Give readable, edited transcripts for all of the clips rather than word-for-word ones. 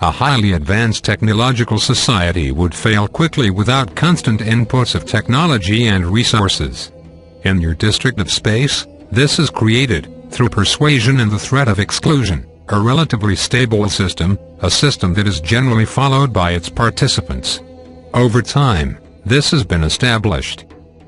A highly advanced technological society would fail quickly without constant inputs of technology and resources. In your district of space, this is created, through persuasion and the threat of exclusion, a relatively stable system, a system that is generally followed by its participants. Over time, this has been established.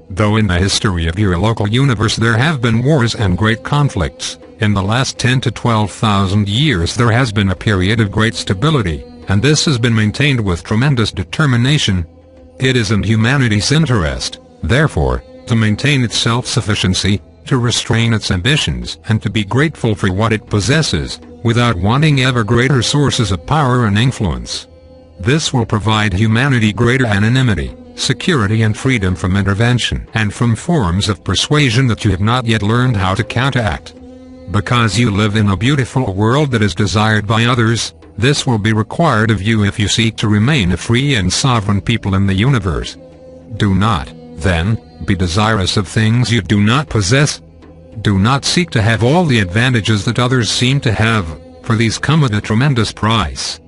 Though in the history of your local universe there have been wars and great conflicts, in the last 10 to 12,000 years there has been a period of great stability, and this has been maintained with tremendous determination. It is in humanity's interest, therefore, to maintain its self-sufficiency, to restrain its ambitions and to be grateful for what it possesses, without wanting ever greater sources of power and influence. This will provide humanity greater anonymity, security and freedom from intervention and from forms of persuasion that you have not yet learned how to counteract. Because you live in a beautiful world that is desired by others, this will be required of you if you seek to remain a free and sovereign people in the universe. Do not, then, be desirous of things you do not possess. Do not seek to have all the advantages that others seem to have, for these come at a tremendous price.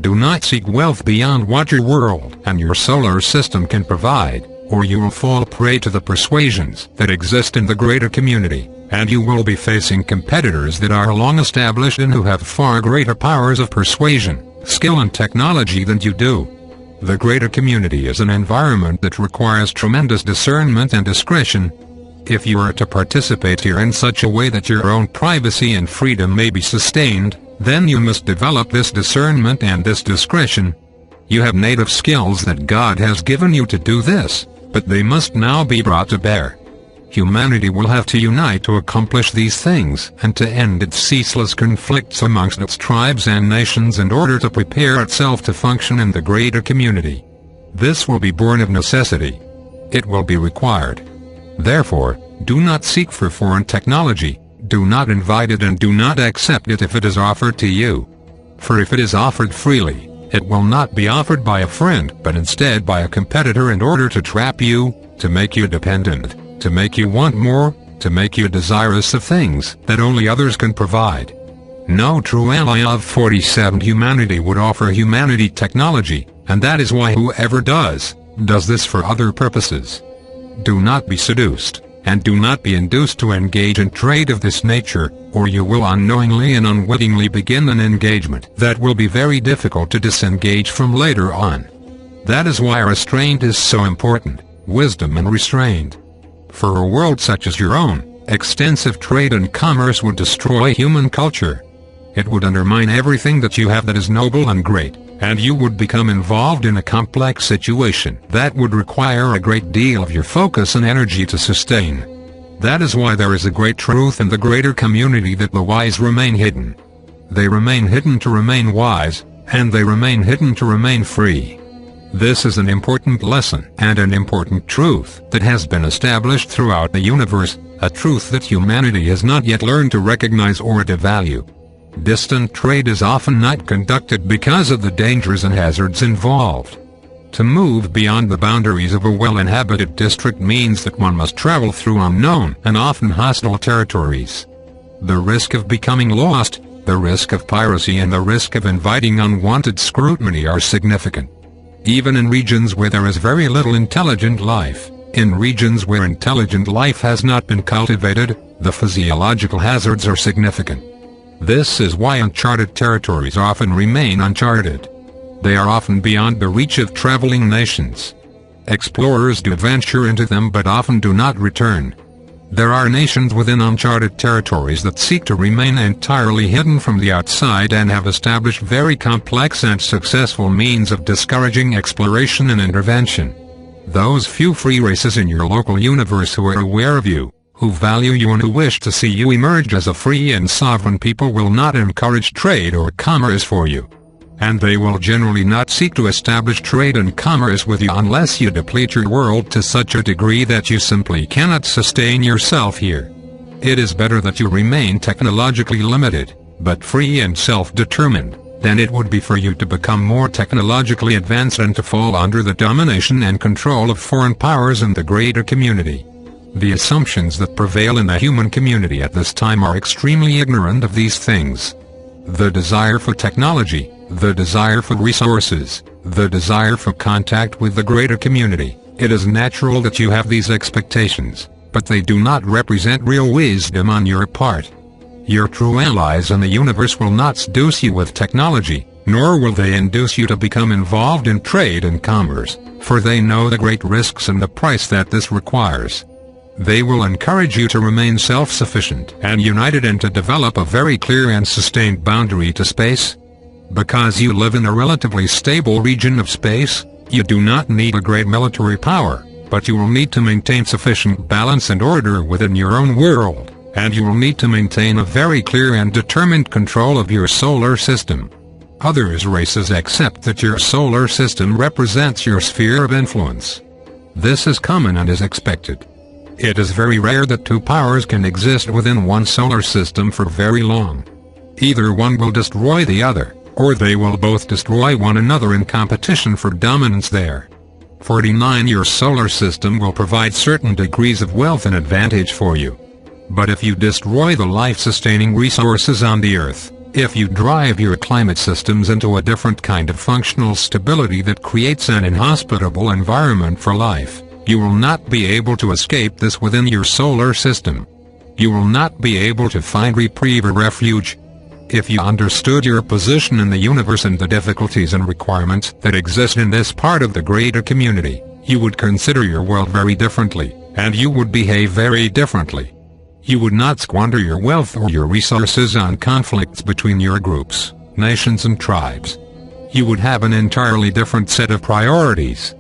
Do not seek wealth beyond what your world and your solar system can provide, or you will fall prey to the persuasions that exist in the greater community, and you will be facing competitors that are long established and who have far greater powers of persuasion, skill and technology than you do. The greater community is an environment that requires tremendous discernment and discretion. If you are to participate here in such a way that your own privacy and freedom may be sustained, then you must develop this discernment and this discretion. You have native skills that God has given you to do this, but they must now be brought to bear. Humanity will have to unite to accomplish these things and to end its ceaseless conflicts amongst its tribes and nations in order to prepare itself to function in the greater community. This will be born of necessity. It will be required. Therefore, do not seek for foreign technology, do not invite it and do not accept it if it is offered to you. For if it is offered freely, it will not be offered by a friend but instead by a competitor in order to trap you, to make you dependent, to make you want more, to make you desirous of things that only others can provide. No true ally of 47 humanity would offer humanity technology, and that is why whoever does this for other purposes. Do not be seduced, and do not be induced to engage in trade of this nature, or you will unknowingly and unwittingly begin an engagement that will be very difficult to disengage from later on. That is why restraint is so important, wisdom and restraint. For a world such as your own, extensive trade and commerce would destroy human culture. It would undermine everything that you have that is noble and great, and you would become involved in a complex situation that would require a great deal of your focus and energy to sustain. That is why there is a great truth in the greater community that the wise remain hidden. They remain hidden to remain wise, and they remain hidden to remain free. This is an important lesson and an important truth that has been established throughout the universe, a truth that humanity has not yet learned to recognize or to value. Distant trade is often not conducted because of the dangers and hazards involved. To move beyond the boundaries of a well-inhabited district means that one must travel through unknown and often hostile territories. The risk of becoming lost, the risk of piracy and the risk of inviting unwanted scrutiny are significant. Even in regions where there is very little intelligent life, in regions where intelligent life has not been cultivated, the physiological hazards are significant. This is why uncharted territories often remain uncharted. They are often beyond the reach of traveling nations. Explorers do venture into them but often do not return. There are nations within uncharted territories that seek to remain entirely hidden from the outside and have established very complex and successful means of discouraging exploration and intervention. Those few free races in your local universe who are aware of you, who value you and who wish to see you emerge as a free and sovereign people will not encourage trade or commerce for you. And they will generally not seek to establish trade and commerce with you unless you deplete your world to such a degree that you simply cannot sustain yourself here. It is better that you remain technologically limited, but free and self-determined, than it would be for you to become more technologically advanced and to fall under the domination and control of foreign powers in the greater community. The assumptions that prevail in the human community at this time are extremely ignorant of these things. the desire for technology, the desire for resources, the desire for contact with the greater community. It is natural that you have these expectations, but they do not represent real wisdom on your part. Your true allies in the universe will not seduce you with technology, nor will they induce you to become involved in trade and commerce, for they know the great risks and the price that this requires. They will encourage you to remain self-sufficient and united and to develop a very clear and sustained boundary to space. Because you live in a relatively stable region of space, you do not need a great military power, but you will need to maintain sufficient balance and order within your own world, and you will need to maintain a very clear and determined control of your solar system. Other races accept that your solar system represents your sphere of influence. This is common and is expected. It is very rare that two powers can exist within one solar system for very long. Either one will destroy the other, or they will both destroy one another in competition for dominance there. 49 Your solar system will provide certain degrees of wealth and advantage for you. But if you destroy the life-sustaining resources on the Earth, if you drive your climate systems into a different kind of functional stability that creates an inhospitable environment for life, you will not be able to escape this within your solar system. You will not be able to find reprieve or refuge. If you understood your position in the universe and the difficulties and requirements that exist in this part of the greater community, you would consider your world very differently, and you would behave very differently. You would not squander your wealth or your resources on conflicts between your groups, nations and tribes. You would have an entirely different set of priorities.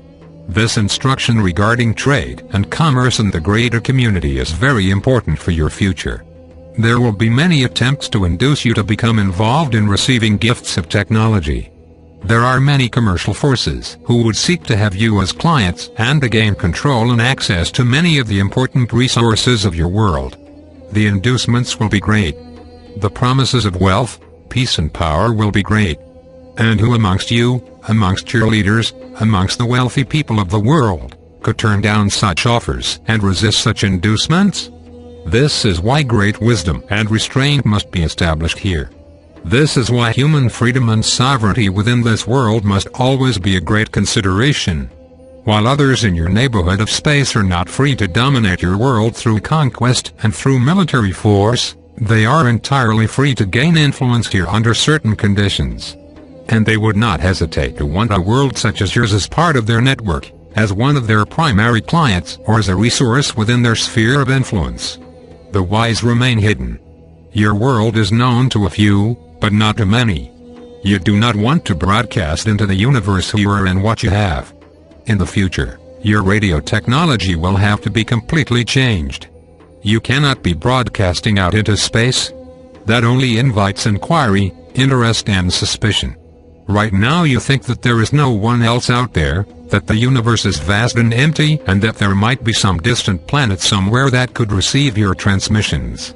This instruction regarding trade and commerce in the greater community is very important for your future. There will be many attempts to induce you to become involved in receiving gifts of technology. There are many commercial forces who would seek to have you as clients and to gain control and access to many of the important resources of your world. The inducements will be great. The promises of wealth, peace and power will be great. And who amongst you, amongst your leaders, amongst the wealthy people of the world, could turn down such offers and resist such inducements? This is why great wisdom and restraint must be established here. This is why human freedom and sovereignty within this world must always be a great consideration. While others in your neighborhood of space are not free to dominate your world through conquest and through military force, they are entirely free to gain influence here under certain conditions. And they would not hesitate to want a world such as yours as part of their network, as one of their primary clients or as a resource within their sphere of influence. The wise remain hidden. Your world is known to a few, but not to many. You do not want to broadcast into the universe who you are and what you have. In the future, your radio technology will have to be completely changed. You cannot be broadcasting out into space. That only invites inquiry, interest and suspicion. Right now you think that there is no one else out there, that the universe is vast and empty, and that there might be some distant planet somewhere that could receive your transmissions.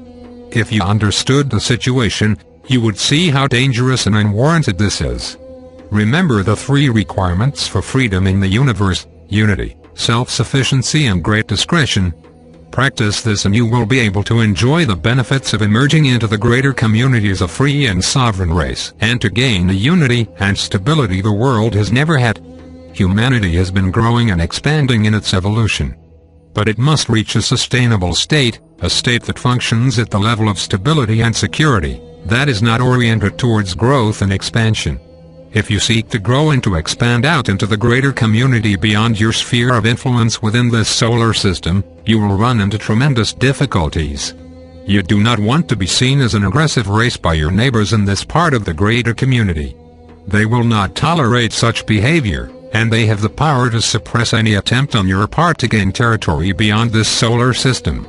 If you understood the situation, you would see how dangerous and unwarranted this is. Remember the three requirements for freedom in the universe: unity, self-sufficiency and great discretion. Practice this and you will be able to enjoy the benefits of emerging into the greater community as a free and sovereign race, and to gain the unity and stability the world has never had. Humanity has been growing and expanding in its evolution. But it must reach a sustainable state, a state that functions at the level of stability and security, that is not oriented towards growth and expansion. If you seek to grow and to expand out into the greater community beyond your sphere of influence within this solar system, you will run into tremendous difficulties. You do not want to be seen as an aggressive race by your neighbors in this part of the greater community. They will not tolerate such behavior, and they have the power to suppress any attempt on your part to gain territory beyond this solar system.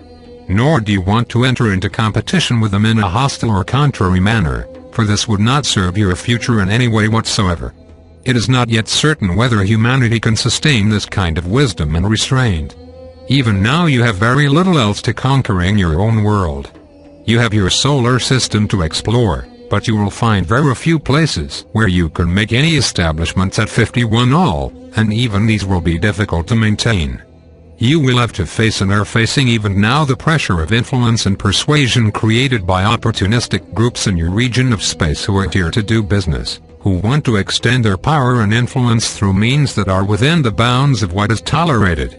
Nor do you want to enter into competition with them in a hostile or contrary manner, for this would not serve your future in any way whatsoever. It is not yet certain whether humanity can sustain this kind of wisdom and restraint. Even now you have very little else to conquer in your own world. You have your solar system to explore, but you will find very few places where you can make any establishments at 51 all, and even these will be difficult to maintain. You will have to face and are facing even now the pressure of influence and persuasion created by opportunistic groups in your region of space who are here to do business, who want to extend their power and influence through means that are within the bounds of what is tolerated.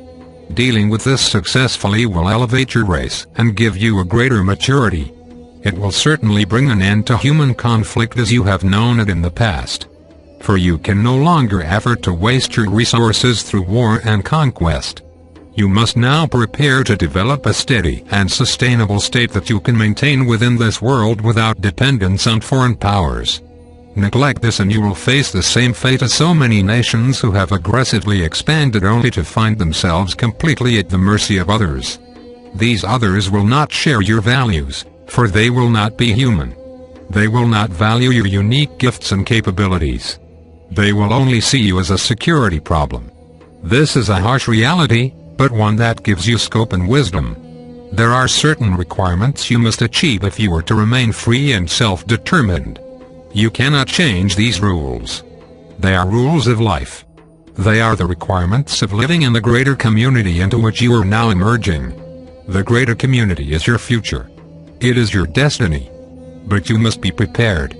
Dealing with this successfully will elevate your race and give you a greater maturity. It will certainly bring an end to human conflict as you have known it in the past. For you can no longer afford to waste your resources through war and conquest. You must now prepare to develop a steady and sustainable state that you can maintain within this world without dependence on foreign powers. Neglect this and you will face the same fate as so many nations who have aggressively expanded only to find themselves completely at the mercy of others. These others will not share your values, for they will not be human. They will not value your unique gifts and capabilities. They will only see you as a security problem. This is a harsh reality, but one that gives you scope and wisdom. There are certain requirements you must achieve if you are to remain free and self-determined. You cannot change these rules. They are rules of life. They are the requirements of living in the greater community into which you are now emerging. The greater community is your future. It is your destiny. But you must be prepared.